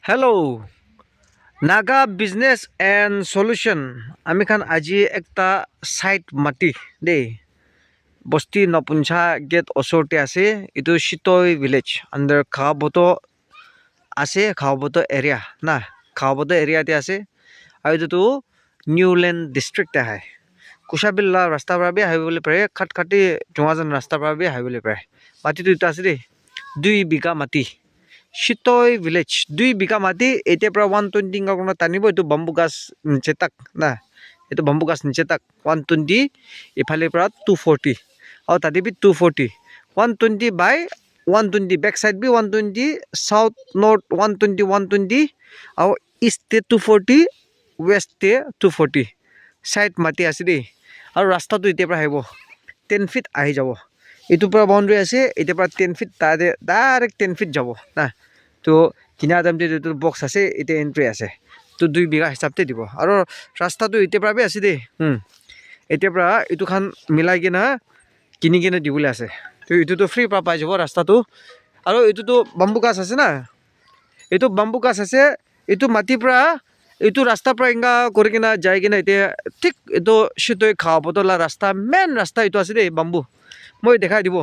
Hello, Naga Business and Solution. আমি খান আজি একটা সাইট মাটি দেই বস্তি নপুঞ্চা গেট ওচৰতে আছে এইটো চিতৈ ভিলেজ আণ্ডাৰ খাৱাবতো আছে খাৱাবতো এৰিয়া না খাৱাবতো এৰিয়াতে আছে আৰু এইটোতো নিউলেণ্ড ডিষ্ট্ৰিক্ট আহে কুচাবিল্লা ৰাস্তাৰ পৰা বি আহিবলৈ পাৰে খাটখাটি জোঙাজান ৰাস্তাৰ পৰা বি আহিবলৈ পাৰে মাটিটো এইটো আছে দেই 2 বিঘা মাটি চিতৈ ভিলেজ 2 বিঘা মাটি এতিয়া পৰা 120 গাঁও টানিব এইটো বাম্বু গাছ নিচে তাক না এইটো বাম্বু গাছ নিচে তাক 120 ইফালে পৰা 240 আৰু তাতে B 240 120 by 120 back side B 120 south north 120 120 আৰু ইস্টে 240 ওয়েস্টে 240 সাইড মাটি আছে দেই আৰু ৰাস্তাটো এতিয়া পৰা আহিব 10 ফিট আহি যাব এইটোৰ পৰা বাউণ্ডাৰী আছে এতিয়া পৰা 10 ফিট তাতে ডাইৰেক্ট 10 ফিট যাব না তো কিনা দাম যিটো বক্স আছে এতিয়া এন্ট্ৰি আছে তো 2 বিঘা হিচাপতে দিব আৰু ৰাস্তাটো এতিয়া পৰা বি আছে দেই এতিয়া পৰা এইটো খান মিলাই কিনা কিনি কিনে দিবলৈ আছে তো এইটোতো ফ্ৰী পৰা পাই যাব ৰাস্তাটো আৰু এইটোতো বাম্বু গাছ আছে না এইটো বাম্বু গাছ আছে এইটো মাটিৰ পৰা এইটো ৰাস্তাৰ পৰা ইংগা কৰি কিনা যাই কিনা এতিয়া ঠিক এইটো চিতৈ খাৱাবতলা ৰাস্তা মেইন ৰাস্তা এইটো আছে দেই বাম্বু মই দেখাই দিব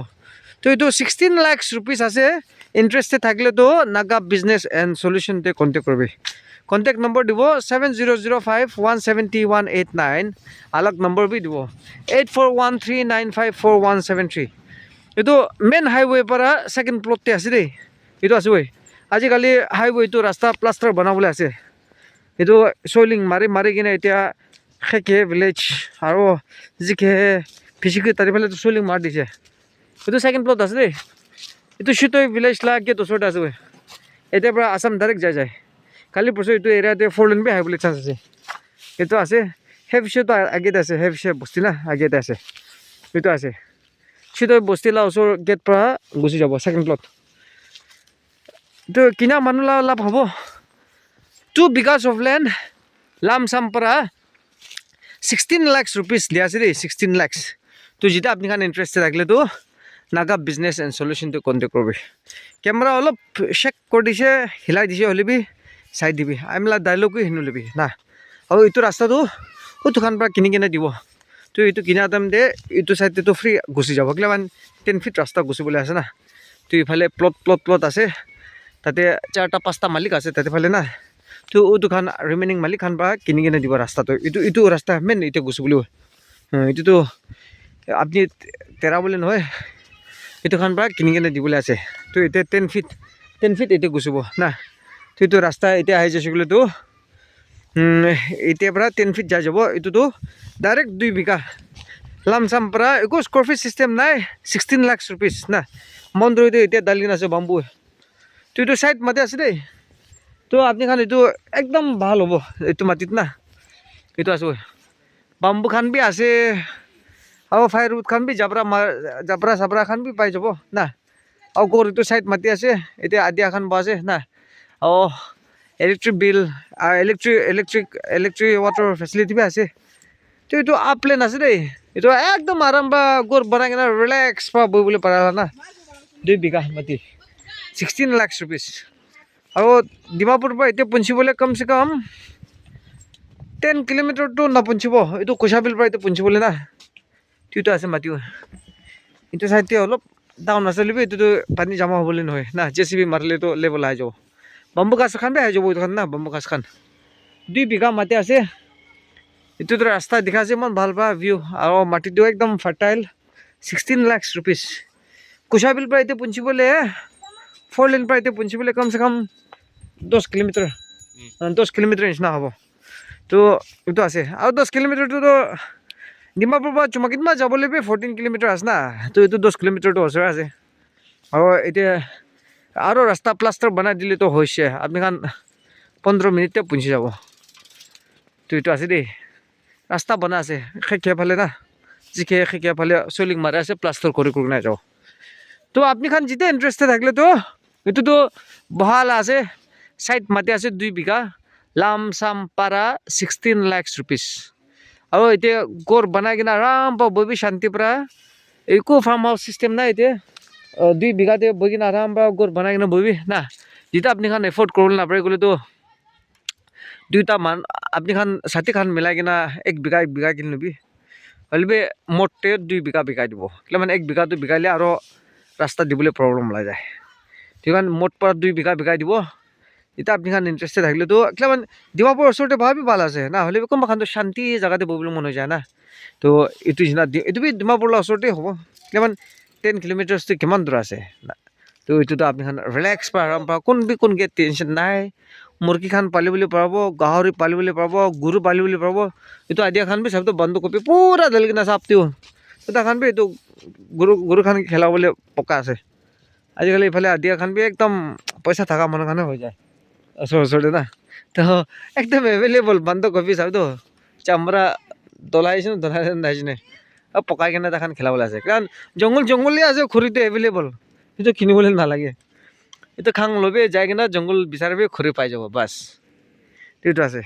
তো এইটো 16 লাখ रुपीस আছে ইন্টারেস্টেড থাকলে তো নাগা বিজনেস এন্ড সলিউশন তে কন্টাক্ট করবে কন্টাক্ট নম্বর দিব 7005170189 আলাগ নম্বর বি দিব 8413954173 এইটো মেইন হাইওয়ে পৰা সেকেন্ড প্লটতে আছে দেই এইটো আছে ওই আজিকালি হাইওয়ে তো ৰাস্তা প্লাষ্টাৰ বনাবলৈ আছে এইটো সোইলিং মাৰি মাৰি কিনে এতিয়া খেকে ভিলেজ আৰু জিকে ফিজিকে তাৰিফালে সোইলিং মাৰ দিছে এইটো সেকেন্ড প্লট আছে দেই এইটো চিতৈ ভিলেজ লাগে তো ওচৰতে আছে এতিয়াৰ পৰা আসাম ডাইৰেক্ট যায় কালি পৰসু এইটো এৰিয়াতে 4 লেন বি আহিবলৈ চান্স আছে এইটো আছে হেফিছতো আগেতে আছে হেফিছ বস্তি না আগেতে আছে এইটো আছে চিতৈ বস্তিলা ওচৰ গেট পৰা গুচি যাব সেকেন্ড প্লট তো কিনা মানুহ লাভ হ'ব 2 বিঘাস অফ ল্যান্ড লামসাম পৰা 16 লাখ रुपीस দিয়া আছে দেই 16 লাখ তো যেটা আপনি খান ইন্টারেস্টেড থাকলে তো নাগা বিজনেস এন্ড সলিউশন তো কন্টাক্ট করবে ক্যামেরা অলপ চেক করে দিছে হিলাই দিছে হলে বি চাই দিবি আমিলা ডাইলগো শুনি লবি না আৰু এইটো ৰাস্তাটো ওটো খান পৰা কিনি কিনে দিব তো এইটো কিনা দাম দে এইটো সাইডে তো ফ্ৰী গুচি যাব কিলা 10 ফিট ৰাস্তা গুচিবলৈ আছে না তো ইফালে প্লট আছে তাতে 4টা 5টা মালিক আছে তাতে ফালে না তো ওটো খান রিমেনিং মালিক খান পৰা কিনি কিনে দিব ৰাস্তাটো এইটো ৰাস্তা মেইন এতিয়া গুচিবলৈ এইটোতো আপনি তেৰা বুলি নহয় এইটো খান পৰা কিনি কিনে দিবলৈ আছে তো এতিয়া 10 ফিট এতিয়া গুচিব না তো এইটো ৰাস্তা এতিয়া আহি যাইছে গ'লে তো এতিয়া পৰা 10 ফিট যাই যাব এইটোতো ডাইৰেক্ট 2 বিঘা লামসাম পৰা একো স্কোয়াৰ ফিট সিস্টেম নাই 16 লাখ रुपीस না মন্দিৰতে এতিয়া ডালিন আছে বাম্বু তো এইটো সাইড মাটি আছে দেই তো আপনি খান এইটো একদম ভাল হ'ব এইটো মাটিত না এইটো আছে বাম্বু খান বি আছে আৰু ফায়াৰউড খান বি জাবৰা চাবৰা খান বি পাই যাব না আৰু গৰ এইটো সাইড মাটি আছে এতিয়া আদিয়া খান বাজে না আৰু electric bill electric water facility B আছে তো এইটো আপলেন আছে দেই এইটো একদম আৰাম বা গৰ বনাই কিনে ৰিলেক্স পা বহিবলৈ পাৰা না 2 বিঘা মাটি 16 লাখ रुपीस আৰু ডিমাপুৰ পৰা এতিয়া পঞ্চিবলৈ কমসে কম 10 কিলোমিটাৰ তো নপঞ্চিব এইটো কুচাবিল পৰা এতিয়া পঞ্চিবলৈ না এইটো আছে মাটিও এইটো সাইডে অলপ ডাউন আছে লিবি এইটো পানী জমা হ'বলৈ নহয় না জেচিবি মাৰিলে তো লেভেল আহি যাব বাম্বু গাছ খান বি আহি যাব এইটো খান না বাম্বু গাছ খান 2 বিঘা মাটি আছে এইটোতো ৰাস্তা দেখা আছে ইমান ভাল পা ভিউ আৰু মাটিটো একদম ফাৰ্টাইল 16 লাখ रुपीस কুচাবিল পৰা এতিয়া পঞ্চিবলৈ 4 লেন পৰা এতিয়া পঞ্চিবলৈ কমসে কম 10 কিলোমিটাৰ 10 কিলোমিটাৰ নিচিনা হ'ব তো এইটো আছে আৰু 10 কিলোমিটাৰটো তো ডিমাপুৰ পৰা চুমাকিতমা যাবলৈ বি 14 কিলোমিটাৰ আছে না তো এইটো 10 কিলোমিটাৰটো ওচৰ আছে আৰু এতিয়া আৰু ৰাস্তা প্লাষ্টাৰ বনাই দিলে তো হৈছে আপনি খান 15 মিনিটতে পঞ্চি যাব তো এইটো আছে দেই ৰাস্তা বনাই আছে খেকিয়া ফালে না জিকে খেকিয়া ফালে সোইলিং মাৰি আছে প্লাষ্টাৰ কৰি নাই যাও তো আপনি খান যেটা ইন্টারেস্টেড থাকলে তো এইটোতো বহাল আছে সাইড মাটি আছে 2 বিঘা লামসাম পাৰা 16 লাখ रुपीस আৰু এতিয়া গৰ বনাই কিনে আৰাম পা বহি শান্তি পৰা একো ফাৰ্ম হাউস সিস্টেম নাই এতিয়া 2 বিঘাতে বহি কিনে আৰাম পা গৰ বনাই কিনে বহি না যেতিয়া আপনি খান এফৰ্ড কৰিবলৈ নাপাৰে গ'লেতো দুইটা মান আপনি খান 60 খান মিলাই কিনা 1 বিঘা কিনি ল'বি হ'লে মোটে 2 বিঘা বিকাই দিব কিয় মানে 1 বিঘাটো বিকাইলে আৰু ৰাস্তা দিবলৈ প্ৰব্লেম ওলাই যায় ঠিক আছে মোট পৰা 2 বিঘা বিকাই দিব এতিয়া আপনি খান ইন্টাৰেস্টেড থাকলেতো কিয় মানে ডিমাপুৰ ওচৰতে ভাবি ভাল আছে না হ'লে কোনোবা খান শান্তি জায়গাতে বহিবলৈ মন হৈ যায় না তো এইটো যিনা এইটো ডিমাপুৰৰ ওচৰতে হ'ব কিয় মানে 10 কিলোমিটাৰছটো কিমান দূৰ আছে না তো এইটোতো আপনি খান ৰিলেক্স পাই আৰাম পাই কোন গে টেনশ্যন নাই মুৰ্গী খান পালিবলৈ পাব গাহৰি পালিবলৈ পাব গৰু পালিবলৈ পাব এইটো আইডিয়া খান সব তো বন্ধ কপি পুৰা ঢালি কিনা চাপতিও এটা খান এইটো গৰু খান খেলাবলৈ পকা আছে আজিকালি ইফালে আইডিয়া খান একদম পইচা থকা মানুহ খানে হৈ যায় ওচৰতে না তো একদম এভেইলেবল বন্ধ কপি চাব তো চামৰা দলাইছে নাইছে পকাই কেনে তাখান খেলাবলৈ আছে কাৰণ জংঘলে আছে খৰিটো এভেইলেবল সেইটো কিনিবলৈ নালাগে itu khang lobe jai na jungle bisarbe khori pai jabo bas itu ase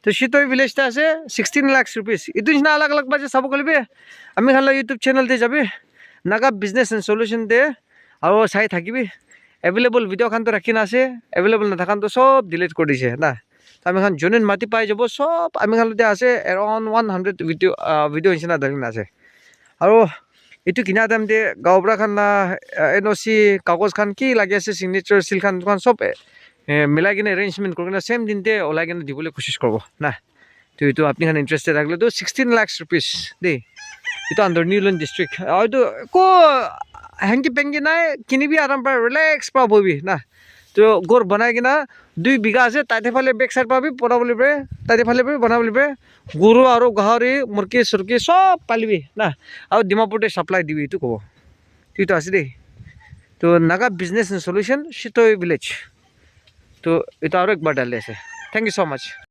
to Shitoi village ta ase 16 lakhs rupees itu jina alag baje sab kolbe ami khan la YouTube channel te jabe naga business and solution de aro sai thakibi available video khan to rakhina ase available na thakan to sob delete kor dise na ami khan jonen mati pai jabo sob ami khan te ase around 100 video insina dalina ase aro itu কিনা দাম দে গাঁওবুঢ়া খান না NOC কাগজ খান কি লাগি আছে signature seal খান সব মিলাই কিনে এৰেঞ্জমেণ্ট কৰি কিনে সেম দিনতে ওলাই কিনে দিবলৈ কোচিছ কৰিব না তো এইটো আপুনি খান ইণ্টাৰেষ্টেড থাকিলে তো 16 lakhs rupees দেই এইটো আণ্ডাৰ নিউলেণ্ড ডিষ্ট্ৰিক্ট এইটো একো হেংকি পেংকি নাই কিনিবি আৰাম পাই ৰিলেক্স পা বহিবি না তো ঘৰ বনাই কিনা 2 বিঘা আছে তাতে ফালে বেক সাইড পাবি পঢ়াবলৈ পাৰে তাতে ফালে পাবি বনাবলৈ পাৰে গৰু আৰু গাহৰি মুৰ্গী চুৰ্গী সব পালিবি না আৰু ডিমাপুৰতে সাপ্লাই দিবি এইটো ক'ব এইটো আছে দেই তো Naga business and solution Shitoi village তো এইটো আৰু একবাৰ ডালি আছে থেংক ইউ ছ' মাছ